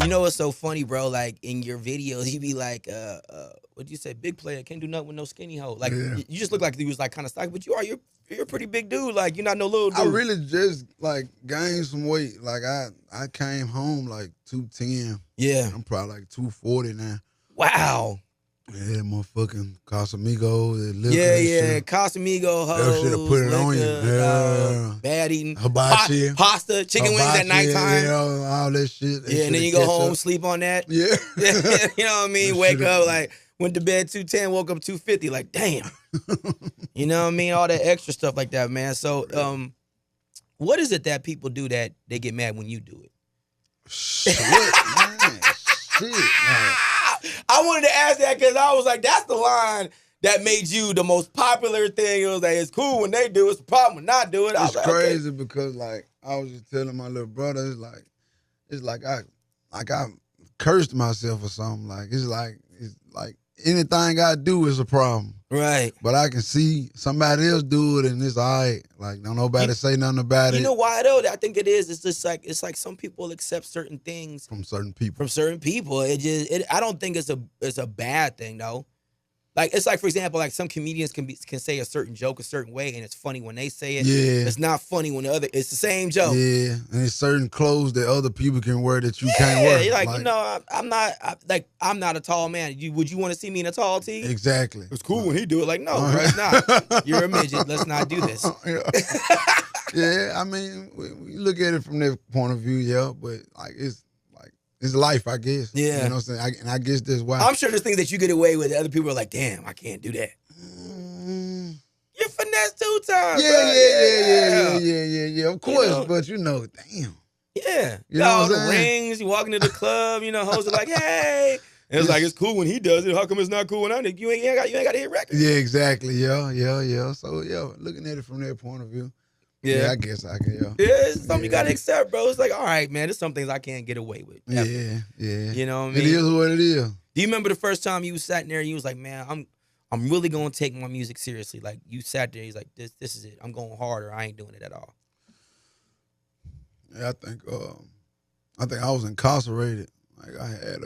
You know what's so funny, bro? Like in your videos, you be like, what'd you say? Big player can't do nothing with no skinny hoe. Like you just look like you was like kind of stocky, but you're a pretty big dude. Like you're not no little dude. I really just like gained some weight. Like I came home like 210. Yeah. I'm probably like 240 now. Wow. Yeah, motherfucking Casamigo, liquor. Yeah. Casamigo, hoes, That shit'll put it on you. Yeah. Bad eating. Hibachi. Pasta, chicken wings at nighttime. Yeah, all that shit. Yeah, and then you go home, sleep on that. Yeah. You know what I mean? Wake up, like, went to bed 210, woke up 250. Like, damn. You know what I mean? All that extra stuff like that, man. So, what is it that people do that they get mad when you do it? Shit, man. Shit, man. I wanted to ask that because I was like, that's the line that made you the most popular thing. It was like, it's cool when they do it. It's the problem when not do it. It's crazy because, like, I was just telling my little brother, it's like I cursed myself or something. Like, it's like anything I do is a problem. Right. But I can see somebody else do it and it's all right. Like, don't nobody say nothing about it. You know why, though? I think it is. It's just like, some people accept certain things. From certain people. I don't think it's a bad thing, though. Like, it's like, for example, like some comedians can say a certain joke a certain way, and it's funny when they say it. Yeah. It's not funny when it's the same joke. Yeah, and it's certain clothes that other people can wear that you can't wear. Yeah, you're like, you know, I'm not a tall man. Would you want to see me in a tall tee? Exactly. It's cool when he do it. Like, no, bro, it's not. You're a midget. Let's not do this. Yeah, I mean, we look at it from that point of view, yeah, but like it's life, I guess. Yeah. You know what I'm saying? I guess that's why. I'm sure there's things that you get away with that other people are like, damn, I can't do that. You're finesse 2 times. Yeah. Of course, but you know, damn. Yeah. You know all what the I'm saying? rings, you walk into the club, you know, hoes are like, hey. And it's like, it's cool when he does it. How come it's not cool when I do? You ain't got to hit records. Yeah, exactly. Yeah. So, yeah, looking at it from that point of view. Yeah, I guess I can, Yeah, it's something you gotta accept, bro. It's like, all right, man, there's some things I can't get away with. Ever. Yeah. You know what I mean? It is what it is. Do you remember the first time you sat in there and you was like, man, I'm really gonna take my music seriously? Like you sat there, he's like, this is it. I'm going harder. I ain't doing it at all. Yeah, I think I was incarcerated. Like I had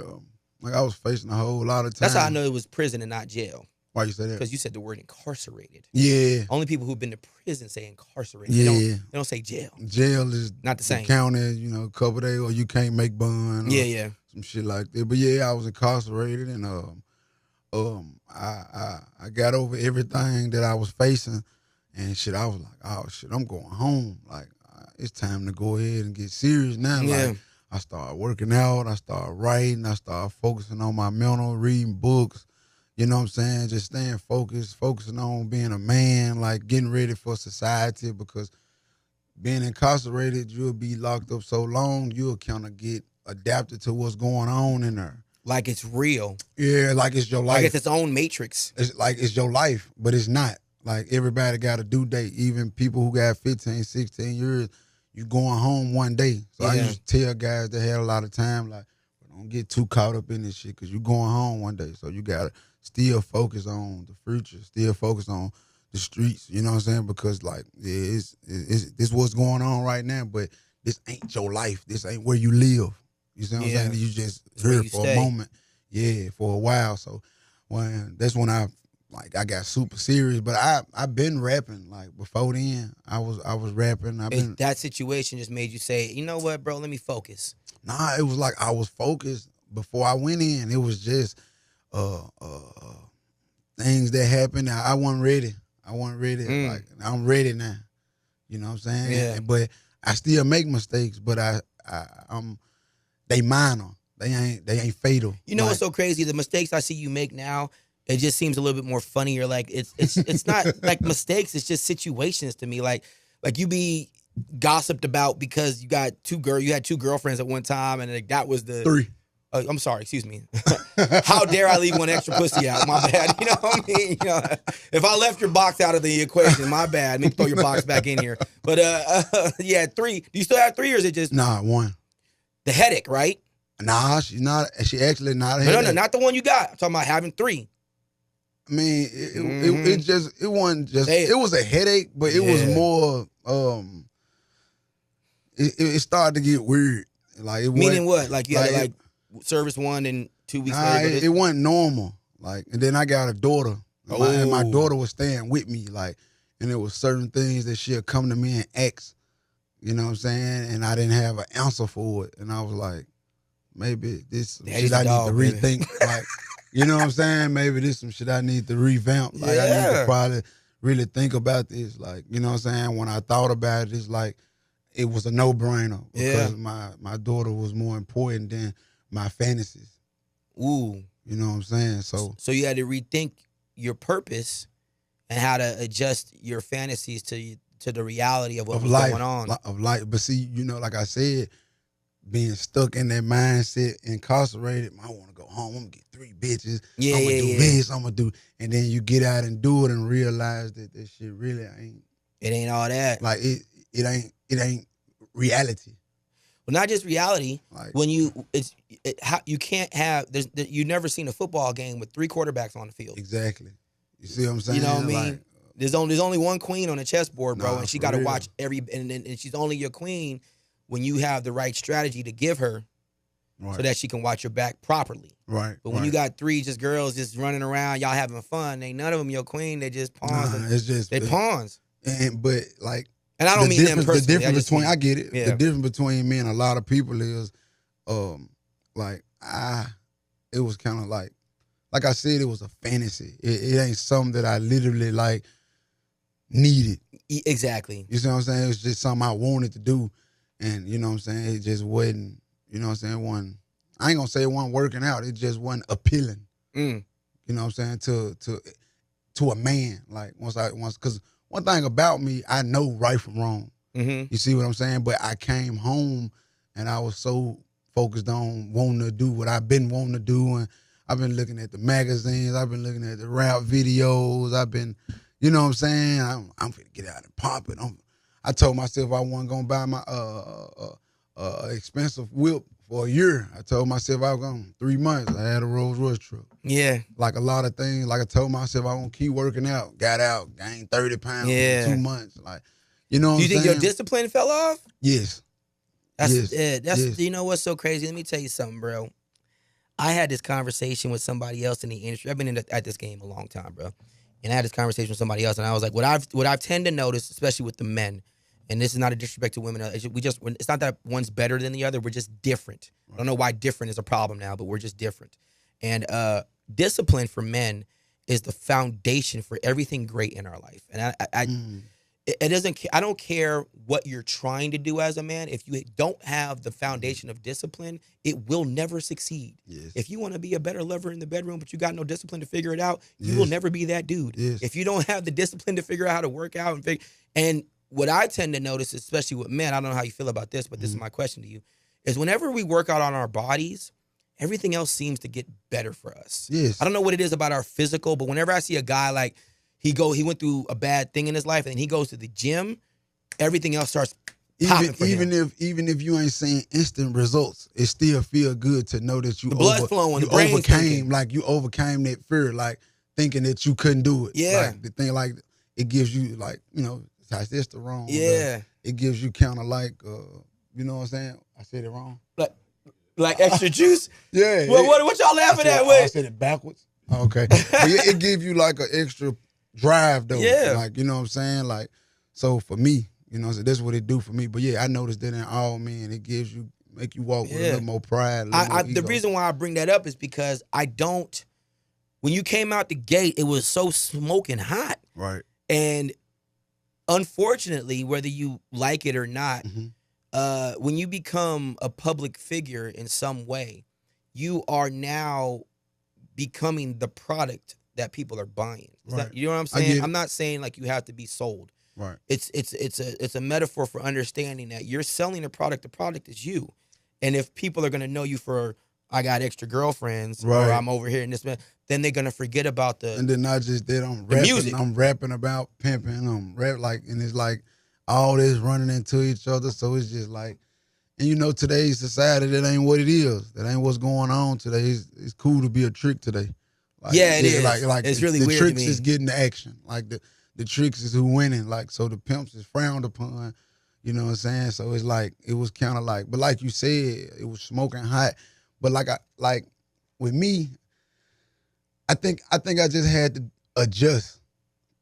I was facing a whole lot of time. That's how I know it was prison and not jail. Why you say that? Because you said the word incarcerated. Yeah. Only people who've been to prison say incarcerated. Yeah. They don't say jail. Jail is not the same. County, you know, a couple days, or you can't make bond. Yeah. Some shit like that. But yeah, I was incarcerated, and I got over everything that I was facing, and shit. I was like, oh shit, I'm going home. Like it's time to go ahead and get serious now. Yeah. Like I started working out. I started writing. I started focusing on my mental, reading books. You know what I'm saying? Just staying focused, focusing on being a man, like getting ready for society, because being incarcerated, you'll be locked up so long, you'll kind of get adapted to what's going on in there. Like it's real. Yeah, like it's your life. Like it's its own matrix. It's like it's your life, but it's not. Like everybody got a due date. Even people who got 15, 16 years, you going home one day. So I used to tell guys that had a lot of time, like, don't get too caught up in this shit, because you going home one day. So you got to still focus on the future, still focus on the streets, you know what I'm saying? Because, like, it's this what's going on right now, but this ain't your life. This ain't where you live. You see what I'm saying? You just here for a moment. Yeah, for a while. So that's when I got super serious. But I've been rapping. Like, before then, I was rapping. That situation just made you say, you know what, bro, let me focus. Nah, it was like I was focused before I went in. It was just things that happened. I wasn't ready. Like, I'm ready now. You know what I'm saying? Yeah. But I still make mistakes, but they minor. They ain't fatal. You know what's so crazy? The mistakes I see you make now, it just seems a little bit more funnier. Like it's not like mistakes. It's just situations to me. Like you be gossiped about because you had two girlfriends at one time, and like that was the 3. I'm sorry, excuse me. How dare I leave one extra pussy out? My bad. You know what I mean? You know, if I left your box out of the equation, my bad. Let me throw your box back in here. But yeah, 3. Do you still have 3, or is it just 1? The headache, right? Nah, she's not. She actually not a headache. No, not the one you got. I'm talking about having 3. I mean, it wasn't just. It was a headache, but it was more. It started to get weird. Like it meaning what? Like you had to service one and 2 weeks Nah, later. it wasn't normal. Like, and then I got a daughter. And my daughter was staying with me. Like, and there was certain things that she'll come to me and ask. You know what I'm saying? And I didn't have an answer for it. And I was like, maybe this some shit I need to rethink. Like, you know what I'm saying? Maybe this some shit I need to revamp. Like, I need to probably really think about this. Like, you know what I'm saying? When I thought about it, it's like, it was a no-brainer because my daughter was more important than my fantasies. Ooh. You know what I'm saying? So you had to rethink your purpose and how to adjust your fantasies to the reality of what was going on. Of life. But see, you know, like I said, being stuck in that mindset, incarcerated, I want to go home. I'm going to get 3 bitches. I'm going to do this. I'm going to do. And then you get out and do it and realize that this shit really ain't. It ain't all that. Like, it ain't reality. Well, not just reality. Like, when you can't have. You've never seen a football game with 3 quarterbacks on the field. Exactly. You see what I'm saying? You know what I mean? Like, there's only one queen on the chessboard, bro, and she got to watch and she's only your queen when you have the right strategy to give her, so that she can watch your back properly. Right. But when you got 3 just girls just running around, y'all having fun, ain't none of them your queen. They just pawns. They pawns. But like. And I don't mean them personally. The difference between, I get it. Yeah. The difference between me and a lot of people is, it was kind of like I said, it was a fantasy. It ain't something that I literally like needed. Exactly. You see what I'm saying? It was just something I wanted to do, and you know what I'm saying. It just wasn't. You know what I'm saying? I ain't gonna say it wasn't working out. It just wasn't appealing. You know what I'm saying? To a man. Like once because. One thing about me, I know right from wrong. Mm-hmm. You see what I'm saying? But I came home and I was so focused on wanting to do what I've been wanting to do. And I've been looking at the magazines. I've been looking at the rap videos. I've been, you know what I'm saying? I'm finna get out and pop it. I told myself I wasn't going to buy my expensive whip for a year. I told myself I was going 3 months. I had a Rolls Royce truck. Yeah. Like a lot of things. Like I told myself I was going to keep working out. Got out, gained 30 pounds in 2 months. Like, you know what I'm saying? Do you think your discipline fell off? Yes. That's You know what's so crazy? Let me tell you something, bro. I had this conversation with somebody else in the industry. I've been at this game a long time, bro. And I had this conversation with somebody else, and I was like, what I've tend to notice, especially with the men, and this is not a disrespect to women. It's not that one's better than the other. We're just different. I don't know why different is a problem now, but we're just different. And discipline for men is the foundation for everything great in our life. And I don't care what you're trying to do as a man. If you don't have the foundation of discipline, it will never succeed. Yes. If you want to be a better lover in the bedroom, but you got no discipline to figure it out, you will never be that dude. Yes. If you don't have the discipline to figure out how to work out and what I tend to notice, especially with men, I don't know how you feel about this, but this is my question to you, is whenever we work out on our bodies, everything else seems to get better for us. Yes. I don't know what it is about our physical, but whenever I see a guy like he went through a bad thing in his life and he goes to the gym, everything else starts popping for him. Even if you ain't seeing instant results, it still feel good to know that the blood flowing, the brain overcame, like you overcame that fear, like thinking that you couldn't do it. Yeah. Like the thing, like it gives you, like, you know, testosterone. Yeah. It gives you kind of like, you know what I'm saying? I said it wrong. Like extra juice? Yeah. What y'all laughing at? I said it backwards. Okay. But it gives you like an extra drive though. Yeah. Like, you know what I'm saying? Like, so for me, you know, so that's what it do for me. But yeah, I noticed that in all men, it make you walk with a little more pride. The reason why I bring that up is because when you came out the gate, it was so smoking hot. Right. And unfortunately, whether you like it or not, when you become a public figure in some way, you are now becoming the product that people are buying. You know what I'm saying? I'm not saying like you have to be sold. Right. It's a metaphor for understanding that you're selling a product. The product is you. And if people are going to know you for, I got extra girlfriends, or I'm over here in this, then they're going to forget about the And then not just that, I'm rapping about pimping, and it's like all this running into each other. So it's just like, and you know, today's society, that ain't what it is. That ain't what's going on today. It's cool to be a trick today. Like, it is. Like it's really the weird tricks to me. is getting the action. Like the tricks is who winning. Like, so the pimps is frowned upon. You know what I'm saying? So it's like, it was kind of like, but like you said, it was smoking hot. But like with me, I think I just had to adjust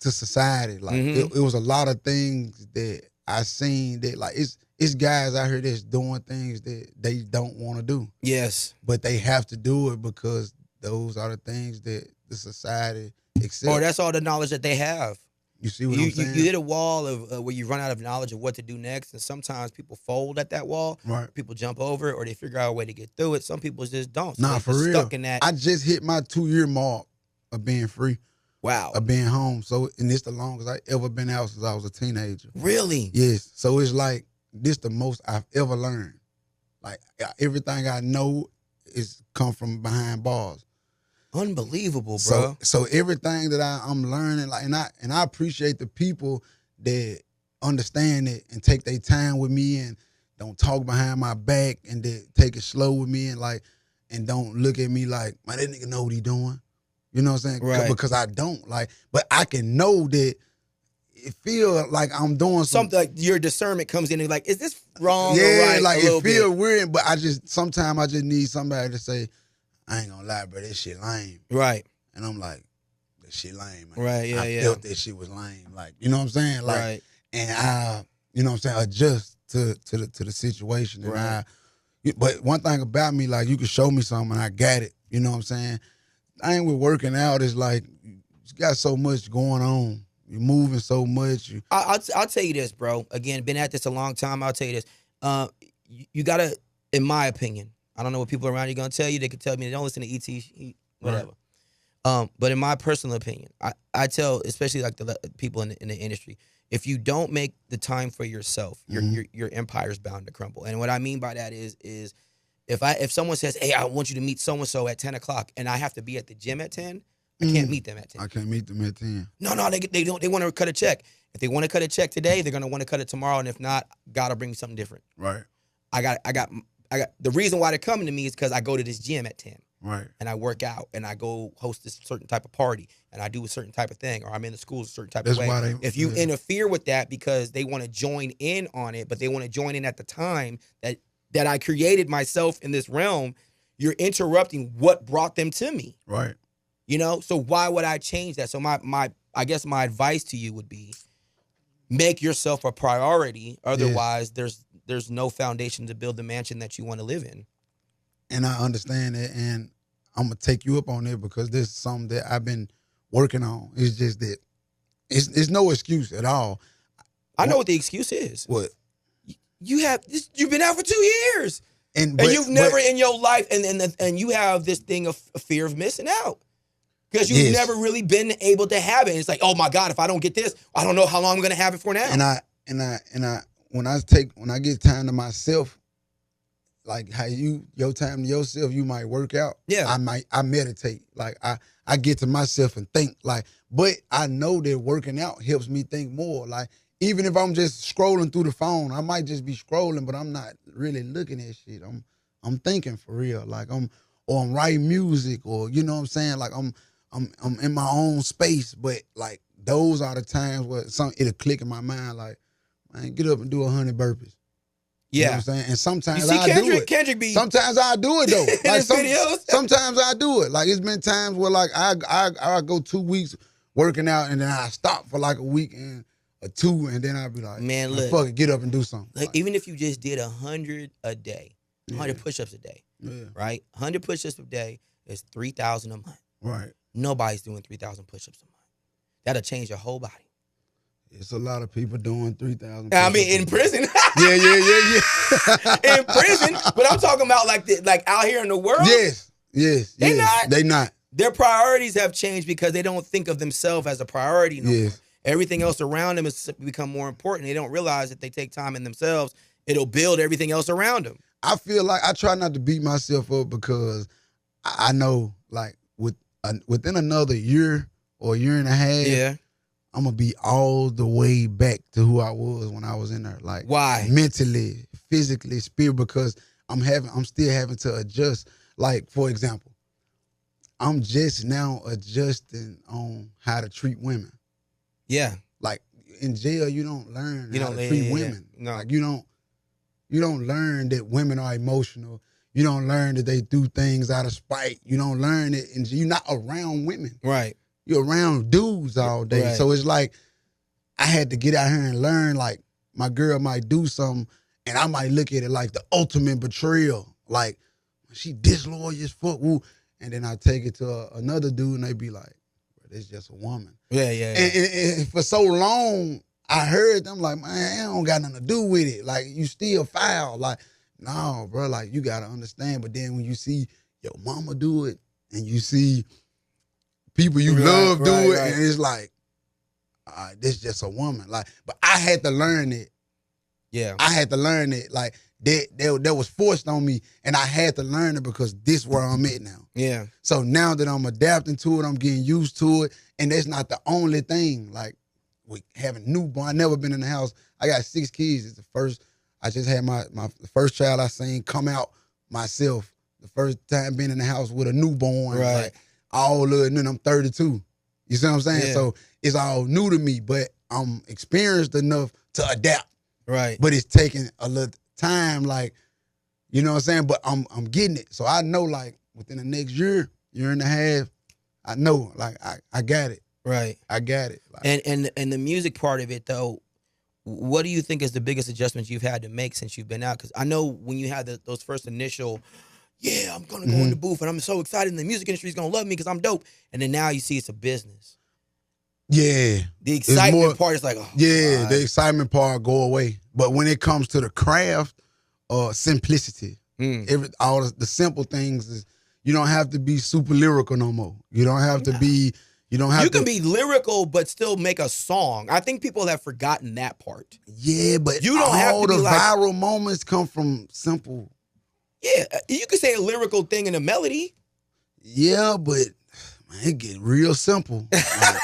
to society. Like it was a lot of things that I seen that like it's guys out here that's doing things that they don't want to do. Yes. But they have to do it because those are the things that the society accepts. Or that's all the knowledge that they have. You see what I'm saying? You hit a wall of where you run out of knowledge of what to do next, and sometimes people fold at that wall. Right. People jump over it, or they figure out a way to get through it. Some people just don't. So Nah, for real. Stuck in that. I just hit my 2-year mark of being free. Wow. Of being home. So, and it's the longest I ever been out since I was a teenager. Really? Yes. So it's like this the most I've ever learned. Like everything I know is come from behind bars. Unbelievable, bro. So everything that I'm learning, like, and I appreciate the people that understand it and take their time with me and don't talk behind my back and that take it slow with me and don't look at me like, man, that nigga know what he doing. You know what I'm saying? Right. Because I don't but I can know that it feel like I'm doing something. Like your discernment comes in and like, is this wrong? Yeah, or right? like it feel weird, but sometimes I just need somebody to say, I ain't gonna lie, bro, this shit lame. Right. And I'm like, that shit lame. Man. Right, yeah, I felt that shit was lame. Like, you know what I'm saying? Like, right. And I, you know what I'm saying, adjust to the situation. And right. But one thing about me, like, you can show me something and I got it. You know what I'm saying? I ain't with working out. It's like, you got so much going on. You're moving so much. I'll tell you this, bro. Again, been at this a long time. I'll tell you this. You gotta, in my opinion, I don't know what people around you gonna tell you. They could tell me, don't listen to ET, whatever. Right. But in my personal opinion, I tell, especially like the people in the industry, if you don't make the time for yourself, your empire's bound to crumble. And what I mean by that is if someone says, hey, I want you to meet so and so at 10 o'clock, and I have to be at the gym at 10, I can't meet them at 10. I can't meet them at 10. No, they don't. They want to cut a check. If they want to cut a check today, they're gonna want to cut it tomorrow, and if not, gotta bring me something different. Right. I got the reason why they're coming to me is because I go to this gym at 10. Right. And I work out and I go host this certain type of party and I do a certain type of thing, or I'm in the school a certain type of way. If you interfere with that because they want to join in on it, but they want to join in at the time that I created myself in this realm, you're interrupting what brought them to me. Right. You know? So why would I change that? So I guess my advice to you would be make yourself a priority. Otherwise, there's no foundation to build the mansion that you want to live in. And I understand that, and I'm gonna take you up on it because this is something that I've been working on. It's just that it's no excuse at all. I know what the excuse is. What? You've been out for 2 years, and you've never in your life, and you have this thing of a fear of missing out because you've never really been able to have it. And it's like, oh my God, if I don't get this, I don't know how long I'm gonna have it for now. And I when I get time to myself. Like how your time to yourself, you might work out. Yeah. I meditate. Like I get to myself and think. Like, but I know that working out helps me think more. Like, even if I'm just scrolling through the phone, I might just be scrolling, but I'm not really looking at shit. I'm thinking for real. Like I'm writing music, or you know what I'm saying? Like I'm in my own space. But like those are the times where it'll click in my mind, like, man, get up and do 100 burpees. Yeah. You know what I'm saying? And sometimes I do it. Kendrick be sometimes I do it though. Like videos. Sometimes I do it. Like it's been times where like I go 2 weeks working out and then I stop for like a week or two and then I'll be like, man, look, fuck it, get up and do something. Like even if you just did 100 a day, 100 push-ups a day, right? 100 push-ups a day is 3,000 a month. Right. Nobody's doing 3,000 push-ups a month. That'll change your whole body. It's a lot of people doing 3,000. I mean, in prison. Yeah. In prison, but I'm talking about like out here in the world. Yes. They not. Their priorities have changed because they don't think of themselves as a priority no more. Everything else around them has become more important. They don't realize that they take time in themselves, it'll build everything else around them. I feel like I try not to beat myself up because I know like within another year or year and a half, I'm gonna be all the way back to who I was when I was in there. Like, why? Mentally, physically, spirit, because I'm still having to adjust. Like, for example, I'm just now adjusting on how to treat women. Yeah. Like in jail, you don't learn how to treat women. No. Like you don't learn that women are emotional. You don't learn that they do things out of spite. You don't learn it, and you're not around women. Right. You're around dudes all day. Right. So it's like I had to get out here and learn. Like my girl might do something, and I might look at it like the ultimate betrayal. Like she disloyal as fuck. Woo. And then I take it to another dude, and they be like, "It's just a woman." Yeah. And for so long, I heard them like, "Man, I don't got nothing to do with it. Like you still foul." Like, no, bro. Like you gotta understand. But then when you see your mama do it, and you see people you love do it, and it's like, this just a woman. Like, but I had to learn it. Yeah. I had to learn it. Like that was forced on me, and I had to learn it because this where I'm at now. Yeah. So now that I'm adapting to it, I'm getting used to it, and that's not the only thing. Like we having newborn. I never been in the house. I got 6 kids. It's the first. I just had my the first child I seen come out myself. The first time being in the house with a newborn. Right. Like, all of it, and then I'm 32. You see what I'm saying? Yeah. So it's all new to me, but I'm experienced enough to adapt. Right. But it's taking a little time, like, you know what I'm saying? But I'm getting it. So I know, like, within the next year and a half, I know, like, I got it. Right. I got it. Like, And the music part of it, though, what do you think is the biggest adjustments you've had to make since you've been out? Because I know when you had those first initial, yeah, I'm going to go in the booth and I'm so excited and the music industry is going to love me because I'm dope. And then now you see it's a business. yeah. The excitement part is like, oh, yeah, God. the excitement part go away. But when it comes to the craft, simplicity, all the simple things is, you don't have to be super lyrical no more. You don't have to be, you can be lyrical but still make a song. I think people have forgotten that part. Yeah, but you don't have to the be like, viral moments come from simple. Yeah, you could say a lyrical thing in a melody. Yeah, but man, it get real simple. Like,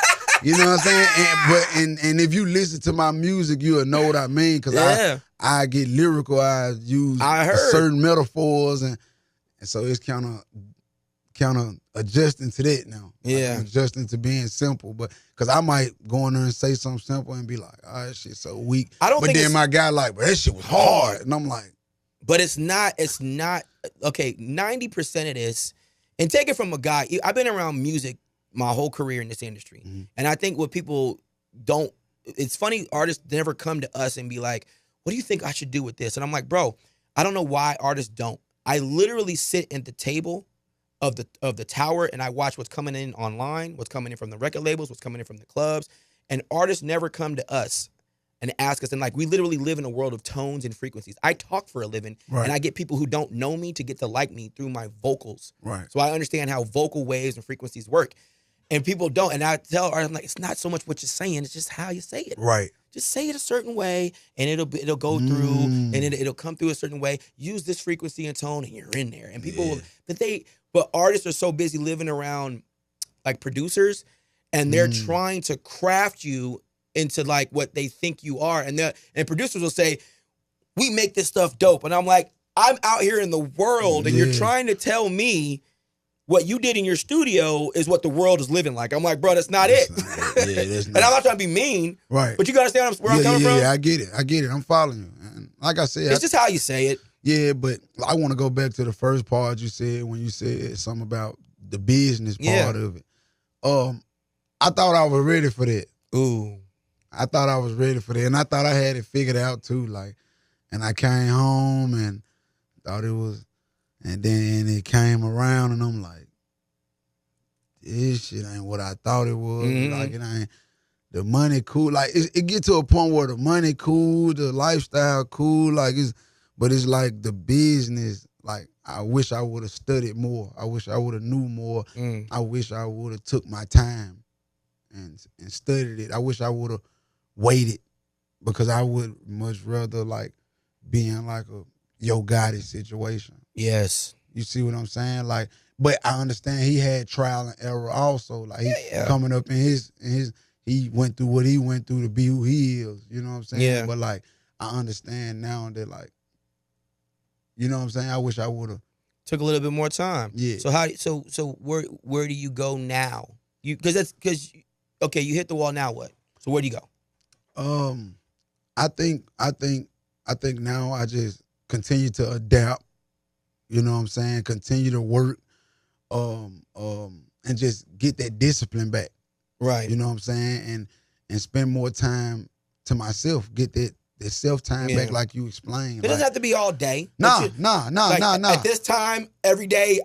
you know what I'm saying? And if you listen to my music, you'll know what I mean. Cause I get lyrical. I use certain metaphors, and so it's kind of adjusting to that now. Yeah, like, adjusting to being simple. But cause I might go in there and say something simple and be like, "Oh, that shit's so weak." But then my guy like, "But that shit was hard," and I'm like. But it's not, okay, 90% of this, and take it from a guy, I've been around music my whole career in this industry. Mm-hmm. And I think what people don't, it's funny, artists never come to us and be like, what do you think I should do with this? And I'm like, bro, I don't know why artists don't. I literally sit at the table of the tower and I watch what's coming in online, what's coming in from the record labels, what's coming in from the clubs, and artists never come to us and ask us. And like, we literally live in a world of tones and frequencies. I talk for a living, and I get people who don't know me to get to like me through my vocals. Right. So I understand how vocal waves and frequencies work. And people don't. And I tell artists, I'm like, it's not so much what you're saying, it's just how you say it. Right. Just say it a certain way, and it'll go through, and it'll come through a certain way. Use this frequency and tone, and you're in there. And people, but artists are so busy living around like producers, and they're trying to craft you into like what they think you are. And producers will say, we make this stuff dope. And I'm like, I'm out here in the world and you're trying to tell me what you did in your studio is what the world is living like. I'm like, bro, that's not it. That's not. And I'm not trying to be mean. Right. But you got to understand where I'm coming from? Yeah, I get it. I'm following you. And like I said. It's just how you say it. Yeah, but I want to go back to the first part you said when you said something about the business part of it. I thought I was ready for that. Ooh. I thought I was ready for that, and I thought I had it figured out too. Like, and I came home and thought it was, and then it came around, and I'm like, this shit ain't what I thought it was. Like, it ain't. The money cool. Like, it get to a point where the money cool, the lifestyle cool. Like, but it's like the business. Like, I wish I would have studied more. I wish I would have knew more. I wish I would have took my time and studied it. I wish I would have waited, because I would much rather like be in like a Yo Gotti situation. Yes. You see what I'm saying? Like, but I understand he had trial and error also. Like, he coming up in his he went through what he went through to be who he is. You know what I'm saying? Yeah. But like, I understand now that, like, you know what I'm saying? I wish I would have took a little bit more time. Yeah. So where do you go now? You okay, you hit the wall, now what? So where do you go? I think now I just continue to adapt You know what I'm saying? Continue to work, and just get that discipline back. Right. You know what I'm saying? And spend more time to myself. Get that self time back, like you explained. It doesn't have to be all day. Nah. At this time, every day,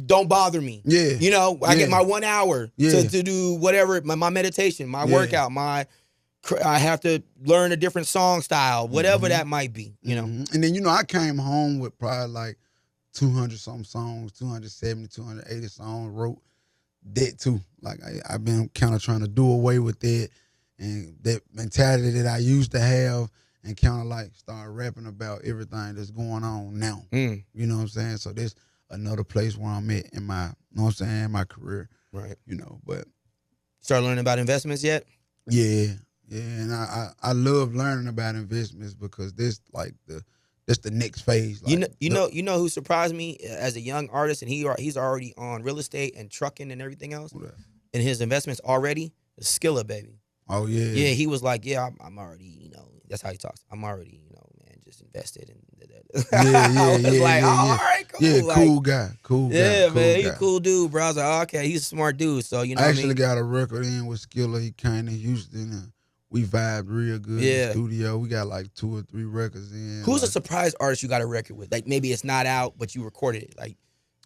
don't bother me. Yeah. You know, I get my 1 hour to do whatever, my meditation, my workout, I have to learn a different song style, whatever that might be, you know. And then, I came home with probably like 200-something songs, 270, 280 songs, wrote that too. Like, I've been kind of trying to do away with that and that mentality that I used to have and kind of like start rapping about everything that's going on now. You know what I'm saying? So there's another place where I'm at in my, you know what I'm saying, my career. Right. You know, but. Start learning about investments yet? Yeah. Yeah, and I love learning about investments because that's the next phase. Like, you know who surprised me as a young artist, and he's already on real estate and trucking and everything else in his investments already. Skilla, baby. Oh yeah. Yeah, he was like, yeah, I'm already, that's how he talks. I'm already, man, just invested in. I was like, all right, cool. Yeah, like, cool guy. Yeah, cool man, guy. he's a cool dude, bro. I was like, oh, okay, he's a smart dude. So I actually got a record in with Skilla. He came to Houston and we vibed real good in the studio. We got like 2 or 3 records in. Who's a surprise artist you got a record with? Like maybe it's not out, but you recorded it. Like,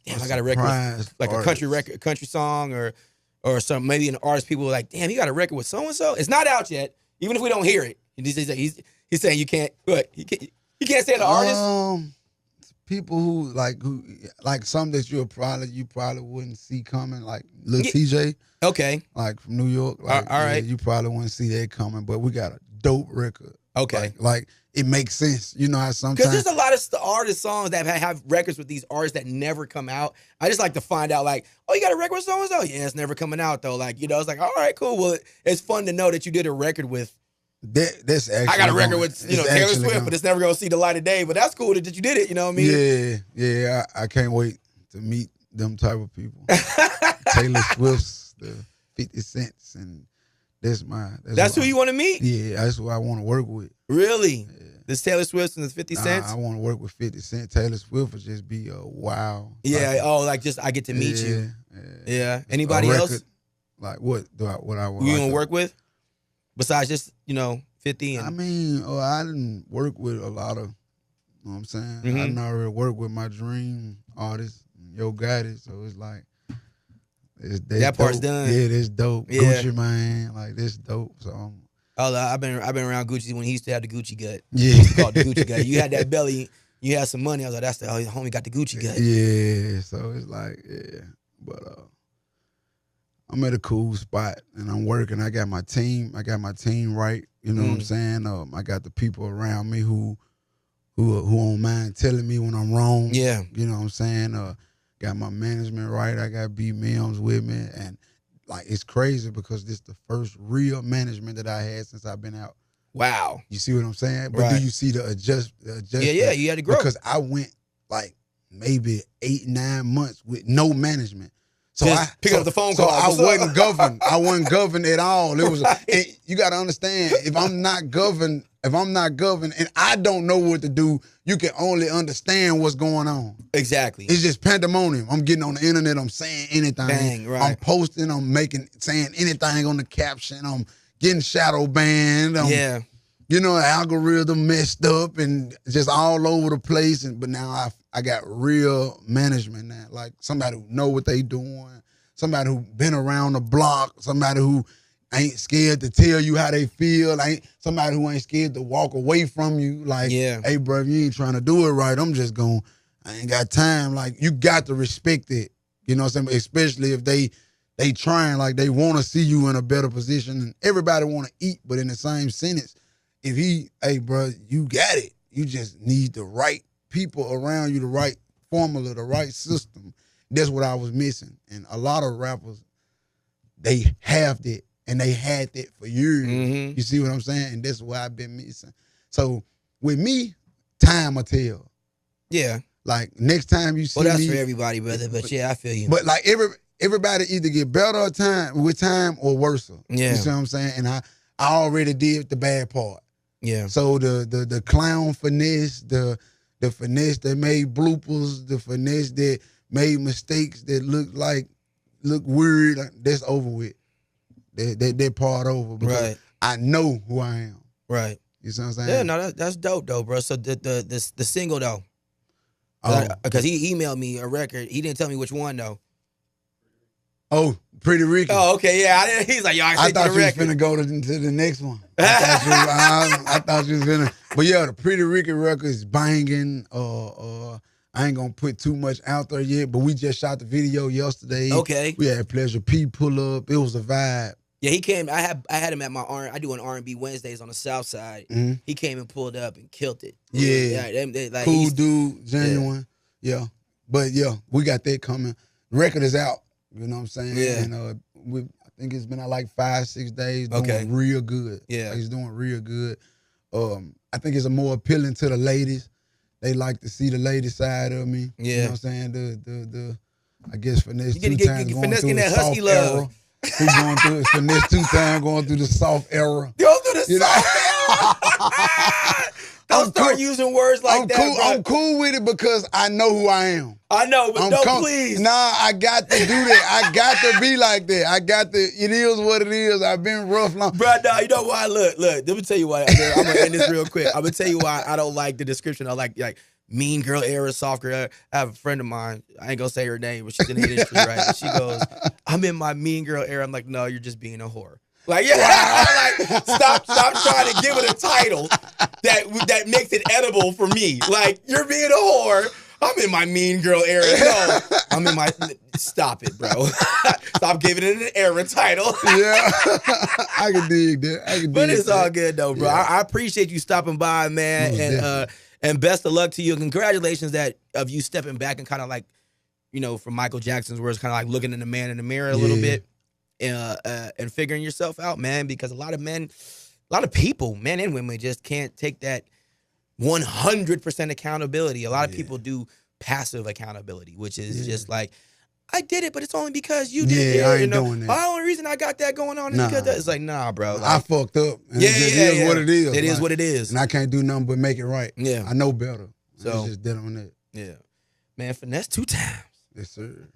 damn, I got a record with, like a country song or some maybe an artist people were like, damn, he got a record with so and so. It's not out yet, even if we don't hear it. He's saying you can't. What you can't say the artist. People who like some that you probably wouldn't see coming, like Lil TJ. Okay. Like from New York. Like, all right. You probably wouldn't see that coming, but we got a dope record. Okay. Like it makes sense. You know how sometimes. Because there's a lot of artist songs that have records with these artists that never come out. I just like to find out, like, oh, you got a record with so-and-so? Yeah, it's never coming out, though. Like, it's like, all right, cool. Well, it's fun to know that you did a record with. That's actually. I got a record with, Taylor Swift, but it's never going to see the light of day. But that's cool that you did it, you know what I mean? Yeah. I can't wait to meet them type of people. Taylor Swift's, the 50 Cents, and that's who you want to meet? Yeah, that's who I want to work with. Really? Yeah. This Taylor Swift and the 50 Cents? I want to work with 50 Cent. Taylor Swift would just be a wow. Yeah. I get to meet you. Yeah. Anybody else? Like what I want? Who you want to work with? Besides just 50 and. I mean, I didn't work with a lot of. You know what I'm saying? I didn't already work with my dream artist, Yo Gotti. So it's like. That part's done. Yeah, that's dope. Yeah. Gucci Mane, like that's dope. So I've been around Gucci when he used to have the Gucci gut. Yeah, it's called the Gucci gut. You had that belly, you had some money. I was like, that's the homie got the Gucci gut. Yeah, so it's like but I'm at a cool spot and I'm working. I got my team right. You know what I'm saying? I got the people around me who don't mind telling me when I'm wrong. Yeah, you know what I'm saying? Got my management right. I got B Mims with me, and like it's crazy because this is the first real management that I had since I've been out. Wow, you see what I'm saying? But do you see the adjustment? Yeah, you had to grow because I went like maybe 8-9 months with no management. So just pick up the phone call. So I wasn't governed. I wasn't governed at all. It was. You got to understand, if I'm not governed, and I don't know what to do, you can only understand what's going on. Exactly. It's just pandemonium. I'm getting on the internet. I'm saying anything. Bang, right. I'm posting. I'm saying anything on the caption. I'm getting shadow banned. Yeah. Algorithm messed up and just all over the place. But now I got real management now. Like somebody who know what they doing. Somebody who been around the block. Somebody who ain't scared to tell you how they feel. Somebody who ain't scared to walk away from you. Like, hey, bro, if you ain't trying to do it right, I ain't got time. Like, you got to respect it. You know what I'm saying? Especially if they trying, like, they want to see you in a better position. And everybody want to eat, but in the same sentence, hey, bro, you got it. You just need the right people around you, the right formula, the right system. That's what I was missing. And a lot of rappers, they have that. And they had that for years. You see what I'm saying? And that's what I've been missing. So with me, time will tell. Yeah. Like next time you see me. Well, that's for everybody, brother. But yeah, I feel you. But like everybody either get better with time or worse. Yeah. You see what I'm saying? And I already did the bad part. Yeah. So the clown finesse, the the finesse that made bloopers, the finesse that made mistakes that look weird, that's over with. That part over. Because I know who I am. Right. You see what I'm saying? Yeah, no, that's dope though, bro. So the single though. Because he emailed me a record. He didn't tell me which one though. Oh, Pretty Ricky. Oh, okay, yeah. He's like, yo, I thought you was finna go to the next one. I thought you was finna. But yeah, the Pretty Ricky record is banging. I ain't gonna put too much out there yet, but we just shot the video yesterday. Okay. We had Pleasure P pull up. It was a vibe. Yeah, he came. I had him at my I do an R&B Wednesdays on the South Side. Mm-hmm. He came and pulled up and killed it. Yeah, like, cool dude, genuine. Yeah, but yeah, we got that coming. The record is out. You know what I'm saying? Yeah. And I think it's been out like 5-6 days. Doing real good. Yeah, like, it's doing real good. I think it's more appealing to the ladies. They like to see the lady side of me. Yeah, you know what I'm saying? The I guess Finesse you 2 times going through the soft era. He's going through Finesse 2 times going through the soft era. Go through the soft era. Don't start using words like that. Bro. I'm cool with it because I know who I am. I know, but please. Nah, I got to do that. I got to be like that. It is what it is. I've been rough long. Bro, nah, you know why? Look, let me tell you why. I'm going to end this real quick. I'm going to tell you why I don't like the description. I like mean girl era, soft girl. I have a friend of mine. I ain't going to say her name, but she's in the industry, right? She goes, I'm in my mean girl era. I'm like, no, you're just being a whore. Like, yeah, like, stop trying to give it a title that makes it edible for me. Like, you're being a whore. I'm in my mean girl era. No, I'm in my, stop it, bro. Stop giving it an era title. Yeah, I can dig that. But it's all good though, bro. Yeah. I appreciate you stopping by, man. And best of luck to you. Congratulations of you stepping back and kind of like, from Michael Jackson's words, kind of like looking in the man in the mirror a little bit. And figuring yourself out, man, because a lot of people, men and women, just can't take that 100% accountability. A lot of people do passive accountability, which is just like, I did it, but it's only because you did it. Yeah, I ain't doing that. The only reason I got that going on is because it's like, nah, bro. Like, I fucked up. And it is what it is. It is what it is. And I can't do nothing but make it right. Yeah. I know better. So I just dead on that. Yeah. Man, Finesse 2 times. Yes, sir.